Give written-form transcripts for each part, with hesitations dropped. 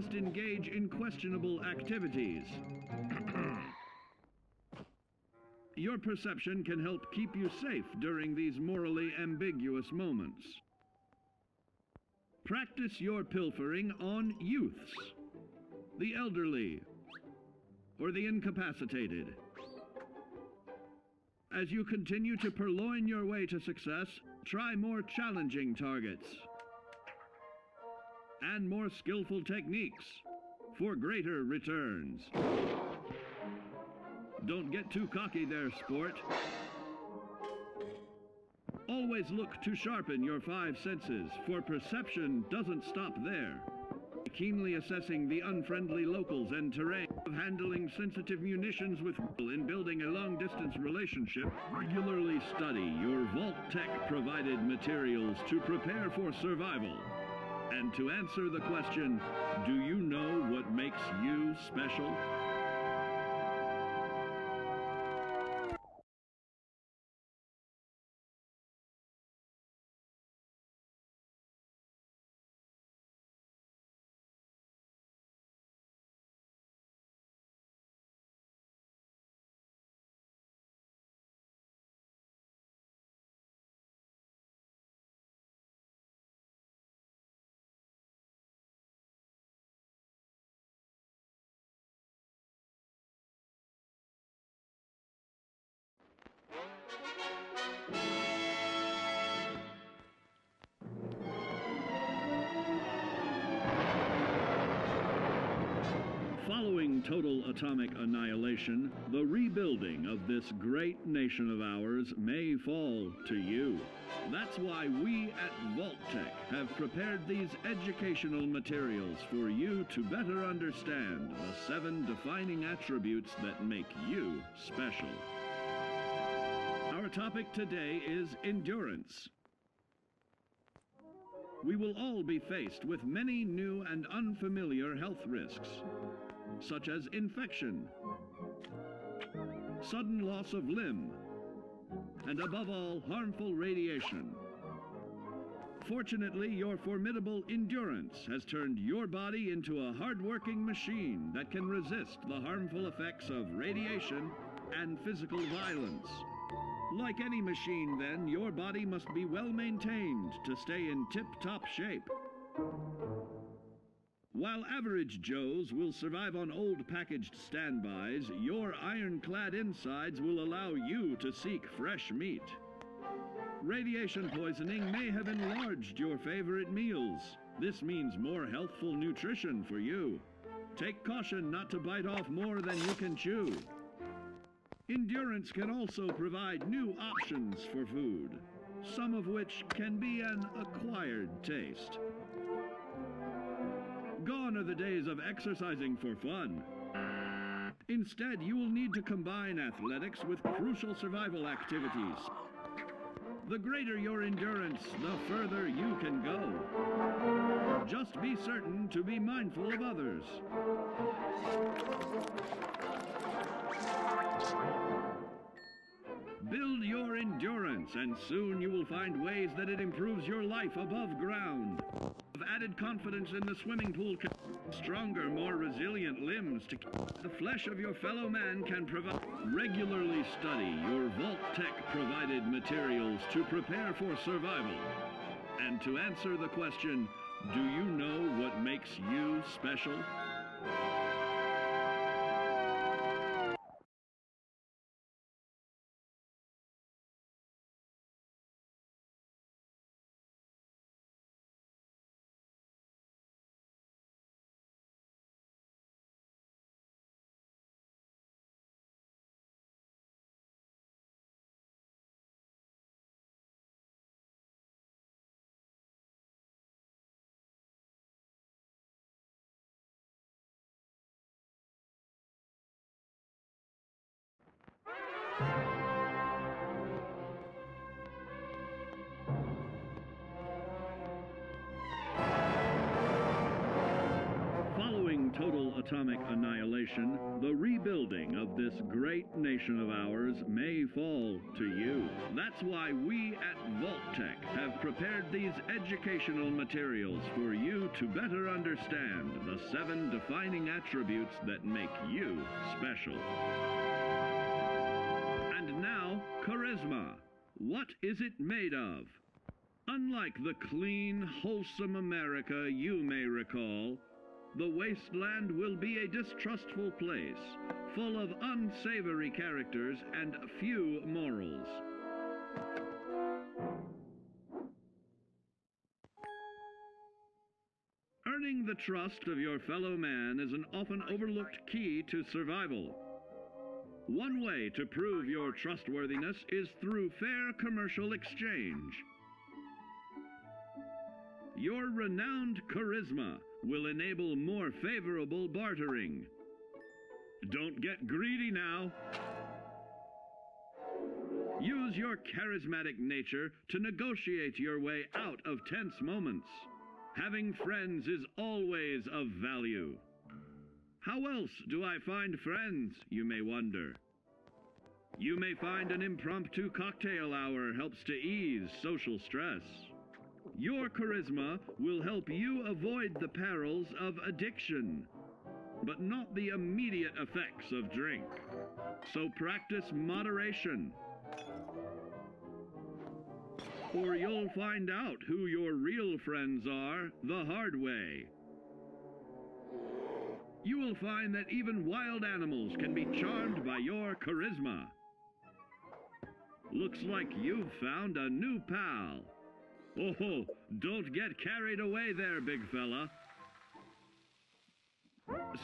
must engage in questionable activities. Your perception can help keep you safe during these morally ambiguous moments. Practice your pilfering on youths, the elderly, or the incapacitated. As you continue to purloin your way to success, try more challenging targets and more skillful techniques for greater returns. Don't get too cocky there, sport. Always look to sharpen your five senses, for perception doesn't stop there. Keenly assessing the unfriendly locals and terrain, of handling sensitive munitions with in building a long-distance relationship, regularly study your Vault-Tec-provided materials to prepare for survival. And to answer the question, do you know what makes you special? Following total atomic annihilation, the rebuilding of this great nation of ours may fall to you. That's why we at Vault-Tec have prepared these educational materials for you to better understand the 7 defining attributes that make you special. Our topic today is endurance. We will all be faced with many new and unfamiliar health risks, such as infection, sudden loss of limb, and above all, harmful radiation. Fortunately, your formidable endurance has turned your body into a hard-working machine that can resist the harmful effects of radiation and physical violence. Like any machine, then, your body must be well maintained to stay in tip-top shape. While average Joes will survive on old packaged standbys, your ironclad insides will allow you to seek fresh meat. Radiation poisoning may have enlarged your favorite meals. This means more healthful nutrition for you. Take caution not to bite off more than you can chew. Endurance can also provide new options for food, some of which can be an acquired taste. Gone are the days of exercising for fun. Instead, you will need to combine athletics with crucial survival activities. The greater your endurance, the further you can go. Just be certain to be mindful of others. Build your endurance, and soon you will find ways that it improves your life above ground. Added confidence in the swimming pool, stronger, more resilient limbs to the flesh of your fellow man can provide. Regularly study your Vault-Tec provided materials to prepare for survival. And to answer the question, do you know what makes you special? atomic annihilation, the rebuilding of this great nation of ours may fall to you. That's why we at Vault-Tec have prepared these educational materials for you to better understand the 7 defining attributes that make you special. And now, charisma. What is it made of? Unlike the clean, wholesome America you may recall, the wasteland will be a distrustful place, full of unsavory characters and few morals. Earning the trust of your fellow man is an often overlooked key to survival. One way to prove your trustworthiness is through fair commercial exchange. Your renowned charisma will enable more favorable bartering. Don't get greedy now. Use your charismatic nature to negotiate your way out of tense moments. Having friends is always of value. How else do I find friends, you may wonder? You may find an impromptu cocktail hour helps to ease social stress. Your charisma will help you avoid the perils of addiction, but not the immediate effects of drink. So practice moderation, or you'll find out who your real friends are the hard way. You will find that even wild animals can be charmed by your charisma. Looks like you've found a new pal. Oh, don't get carried away there, big fella.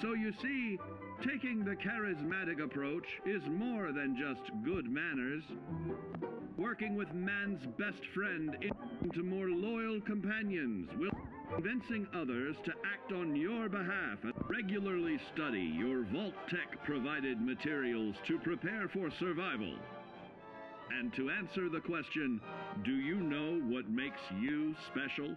So you see, taking the charismatic approach is more than just good manners. Working with man's best friend into more loyal companions will convincing others to act on your behalf and regularly study your Vault-Tec provided materials to prepare for survival. And to answer the question, do you know what makes you special?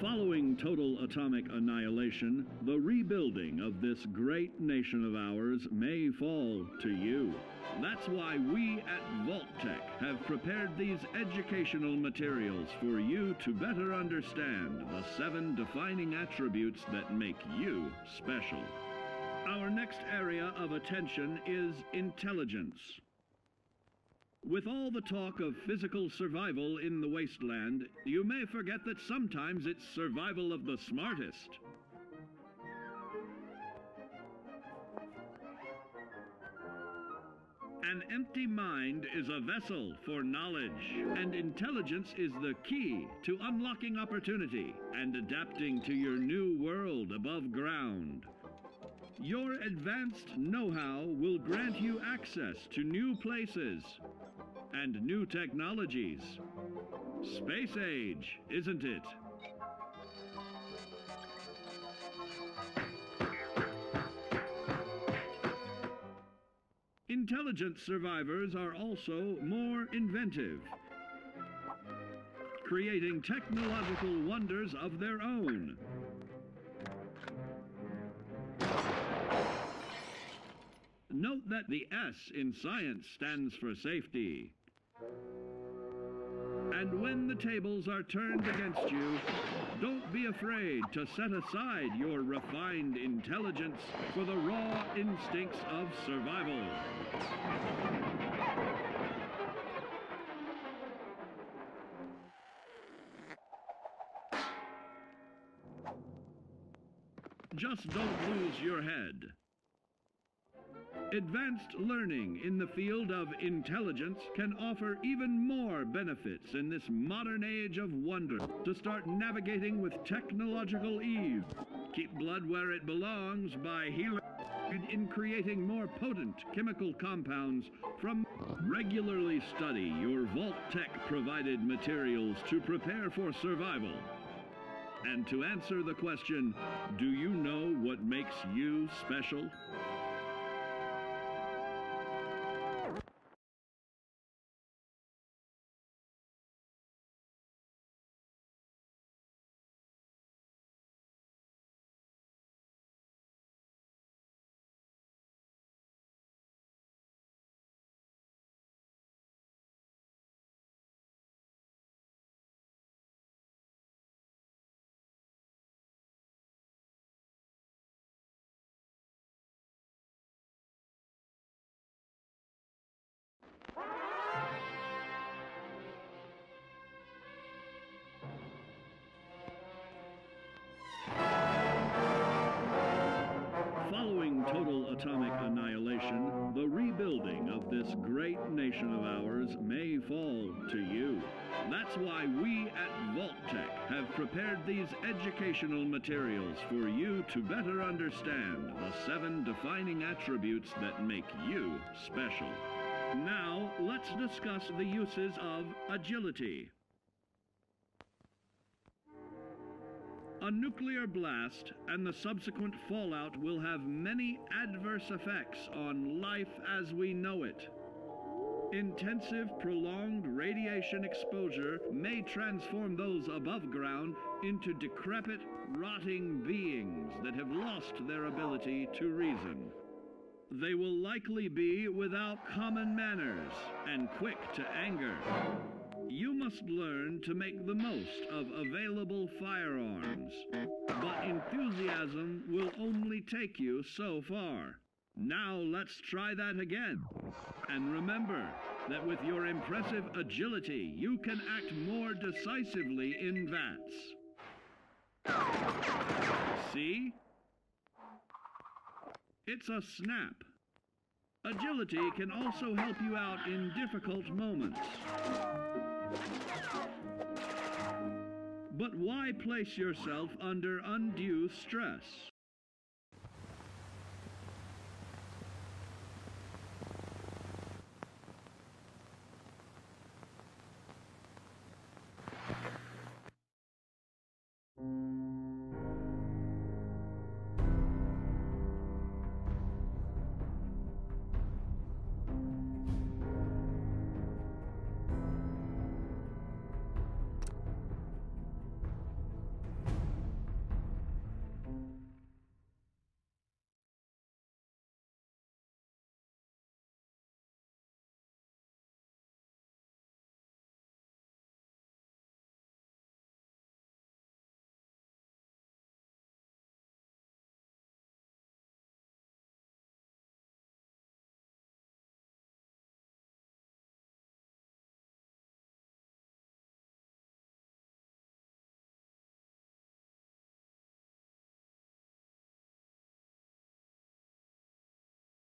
Following total atomic annihilation, the rebuilding of this great nation of ours may fall to you. That's why we at Vault-Tec have prepared these educational materials for you to better understand the 7 defining attributes that make you special. Our next area of attention is intelligence. With all the talk of physical survival in the wasteland, you may forget that sometimes it's survival of the smartest. An empty mind is a vessel for knowledge, and intelligence is the key to unlocking opportunity and adapting to your new world above ground. Your advanced know-how will grant you access to new places and new technologies. Space age, isn't it? Intelligent survivors are also more inventive, creating technological wonders of their own. Note that the S in science stands for safety. And when the tables are turned against you, don't be afraid to set aside your refined intelligence for the raw instincts of survival. Just don't lose your head. Advanced learning in the field of intelligence can offer even more benefits in this modern age of wonder to start navigating with technological ease. Keep blood where it belongs by healing in creating more potent chemical compounds from. Regularly study your Vault-Tec provided materials to prepare for survival. And to answer the question, do you know what makes you special? Following total atomic annihilation, the rebuilding of this great nation of ours may fall to you. That's why we at Vault-Tec have prepared these educational materials for you to better understand the 7 defining attributes that make you special. Now, let's discuss the uses of agility. A nuclear blast and the subsequent fallout will have many adverse effects on life as we know it. Intensive, prolonged radiation exposure may transform those above ground into decrepit, rotting beings that have lost their ability to reason. They will likely be without common manners and quick to anger. You must learn to make the most of available firearms, but enthusiasm will only take you so far. Now let's try that again. And remember that with your impressive agility, you can act more decisively in VATS. See? It's a snap. Agility can also help you out in difficult moments. But why place yourself under undue stress?